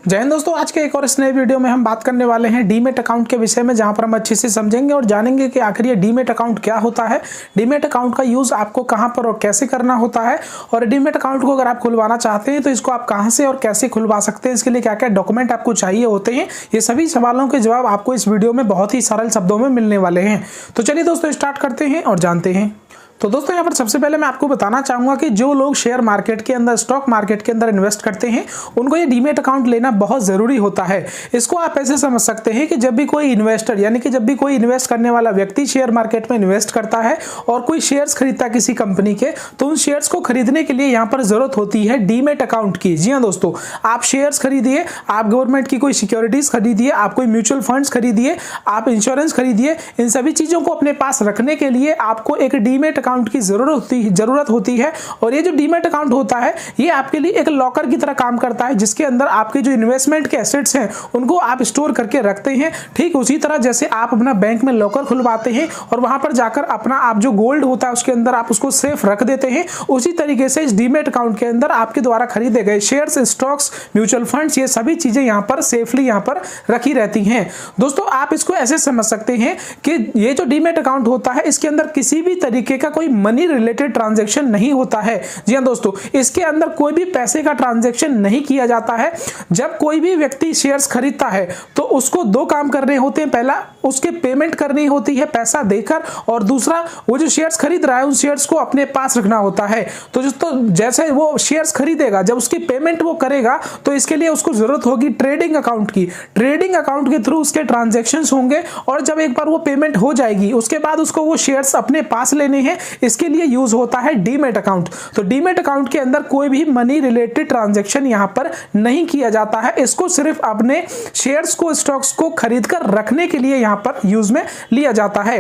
जय हिंद दोस्तों, आज के एक और इस नए वीडियो में हम बात करने वाले हैं डीमेट अकाउंट के विषय में, जहां पर हम अच्छे से समझेंगे और जानेंगे कि आखिर ये डीमेट अकाउंट क्या होता है, डीमेट अकाउंट का यूज आपको कहां पर और कैसे करना होता है, और डीमेट अकाउंट को अगर आप खुलवाना चाहते हैं तो इसको आप कहां से और कैसे खुलवा सकते हैं, इसके लिए क्या क्या डॉक्यूमेंट आपको चाहिए होते हैं। ये सभी सवालों के जवाब आपको इस वीडियो में बहुत ही सरल शब्दों में मिलने वाले हैं। तो चलिए दोस्तों, स्टार्ट करते हैं और जानते हैं। तो दोस्तों, यहाँ पर सबसे पहले मैं आपको बताना चाहूंगा कि जो लोग शेयर मार्केट के अंदर, स्टॉक मार्केट के अंदर इन्वेस्ट करते हैं, उनको ये डीमेट अकाउंट लेना बहुत जरूरी होता है। इसको आप ऐसे समझ सकते हैं कि जब भी कोई इन्वेस्टर, यानी कि जब भी कोई इन्वेस्ट करने वाला व्यक्ति शेयर मार्केट में इन्वेस्ट करता है और कोई शेयर्स खरीदता है किसी कंपनी के, तो उन शेयर्स को खरीदने के लिए यहाँ पर जरूरत होती है डीमेट अकाउंट की। जी हाँ दोस्तों, आप शेयर्स खरीदिए, आप गवर्नमेंट की कोई सिक्योरिटीज खरीदिए, आप कोई म्यूचुअल फंड्स खरीदिए, आप इंश्योरेंस खरीदिए, इन सभी चीजों को अपने पास रखने के लिए आपको एक डीमेट अकाउंट की जरूरत होती है। और ये जो डीमेट अकाउंट होता है, ये आपके लिए एक लॉकर की तरह काम करता है, जिसके अंदर आपके जो इन्वेस्टमेंट के एसेट्स हैं उनको आप स्टोर करके रखते हैं। ठीक उसी तरह जैसे आप अपना बैंक में लॉकर खुलवाते हैं और वहां पर जाकर अपना आप जो गोल्ड होता है उसके अंदर आप उसको सेफ रख देते हैं, उसी तरीके से इस डीमेट अकाउंट के अंदर आपके द्वारा खरीदे गए शेयर्स, स्टॉक्स, म्यूचुअल फंड्स, ये सभी चीजें यहाँ पर सेफली यहाँ पर रखी रहती हैं। दोस्तों, आप इसको ऐसे समझ सकते हैं कि ये जो डीमेट अकाउंट होता है, इसके अंदर किसी भी तरीके का कोई मनी रिलेटेड ट्रांजैक्शन नहीं होता है। जी हां दोस्तों, इसके अंदर कोई भी पैसे का ट्रांजैक्शन नहीं किया जाता है। जब कोई भी व्यक्ति शेयर्स खरीदता है तो उसको दो काम करने होते हैं। पहला, उसके पेमेंट करनी होती है पैसा देकर, और दूसरा, वो जो शेयर्स खरीद रहा है उन शेयर्स को अपने पास रखना होता है। तो जैसे वो शेयर्स खरीदेगा, जब उसकी पेमेंट वो करेगा तो इसके लिए उसको जरूरत होगी ट्रेडिंग अकाउंट की। ट्रेडिंग अकाउंट के थ्रू उसके ट्रांजैक्शंस होंगे, और जब एक बार वो पेमेंट हो जाएगी उसके बाद उसको वो शेयर्स अपने पास लेने हैं। इसके लिए यूज होता है डीमेट अकाउंट। तो डीमेट अकाउंट के अंदर कोई भी मनी रिलेटेड ट्रांजैक्शन यहां पर नहीं किया जाता है। इसको सिर्फ अपने शेयर्स को, स्टॉक्स को खरीद कर रखने के लिए यहां पर यूज में लिया जाता है।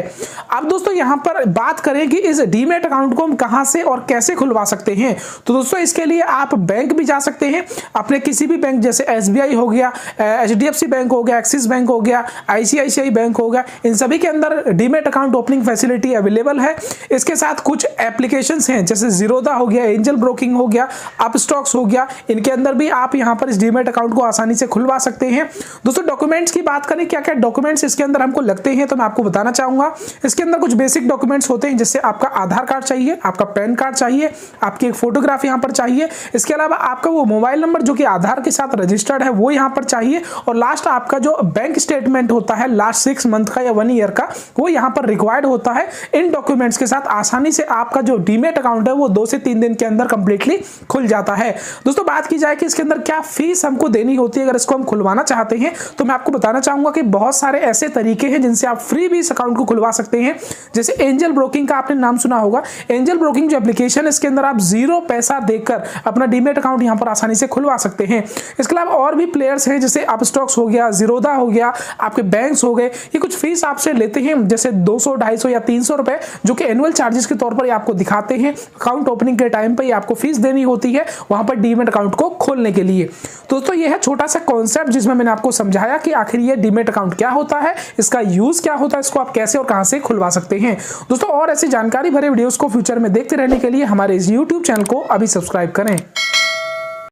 अब दोस्तों, यहां पर बात करें कि इस डीमेट अकाउंट को हम कहां से और कैसे खुलवा सकते हैं। तो दोस्तों, इसके लिए आप बैंक भी जा सकते हैं, अपने किसी भी बैंक, जैसे एसबीआई हो गया, एचडीएफसी बैंक हो गया, एक्सिस बैंक हो गया, आईसीआईसीआई बैंक हो गया, इन सभी के अंदर demat account opening facility available है। इसके साथ कुछ एप्लीकेशंस हैं, जैसे जीरोधा हो गया, एंजल ब्रोकिंग हो गया, अपस्टॉक्स हो गया, इनके अंदर भी आप यहां पर इस डीमेट अकाउंट को आसानी से खुलवा सकते हैं। दोस्तों, डॉक्यूमेंट्स की बात करें, क्या क्या डॉक्यूमेंट्स इसके अंदर हमको लगते हैं, तो मैं आपको बताना चाहूंगा। इसके अंदर कुछ बेसिक डॉक्यूमेंट्स होते हैं, जैसे आपका आधार कार्ड चाहिए, आपका पैन कार्ड चाहिए, आपकी एक फोटोग्राफ यहां पर चाहिए। इसके अलावा आपका वो मोबाइल नंबर जो कि आधार के साथ रजिस्टर्ड है वो यहां पर चाहिए, और लास्ट आपका जो बैंक स्टेटमेंट होता है लास्ट 6 मंथ का या 1 ईयर का, वो यहां पर रिक्वायर्ड होता है। इन डॉक्यूमेंट्स के साथ आसानी से आपका जो डीमेट अकाउंट है वो 2 से 3 दिन के अंदर कंप्लीटली खुल जाता है। दोस्तों, बात की जाए कि इसके अंदर क्या फीस हमको देनी होती है अगर इसको हम खुलवाना चाहते हैं, तो मैं आपको बताना चाहूंगा कि बहुत सारे ऐसे तरीके हैं जिनसे आप फ्री भी इस अकाउंट को खुलवा सकते हैं। जैसे एंजल ब्रोकिंग का आपने नाम सुना होगा। एंजल ब्रोकिंग जो एप्लीकेशन है, इसके अंदर आप 0 पैसा देकर अपना डीमेट अकाउंट यहां पर आसानी से खुलवा सकते हैं। इसके अलावा और भी प्लेयर्स हैं, जैसे अपस्टॉक्स हो गया, जीरोधा हो गया, आपके बैंक्स हो गए, ये कुछ फीस आपसे लेते हैं, जैसे 200, 250 या 300 रुपए, जो कि एनुअल चार्जेस के तौर पर आपको दिखाते हैं। अकाउंट ओपनिंग के टाइम पे आपको फीस देनी होती है वहां पर डीमेट अकाउंट को खोलने के लिए। दोस्तों, यह है छोटा सा कॉन्सेप्ट जिसमें मैंने आपको समझाया कि आखिर ये डीमेट अकाउंट क्या होता है, इसका यूज क्या होता है, इसको आप कैसे और कहां से खुलवा सकते हैं। दोस्तों, और ऐसी जानकारी भरे वीडियोस को फ्यूचर में देखते रहने के लिए हमारे इस YouTube चैनल को अभी सब्सक्राइब करें।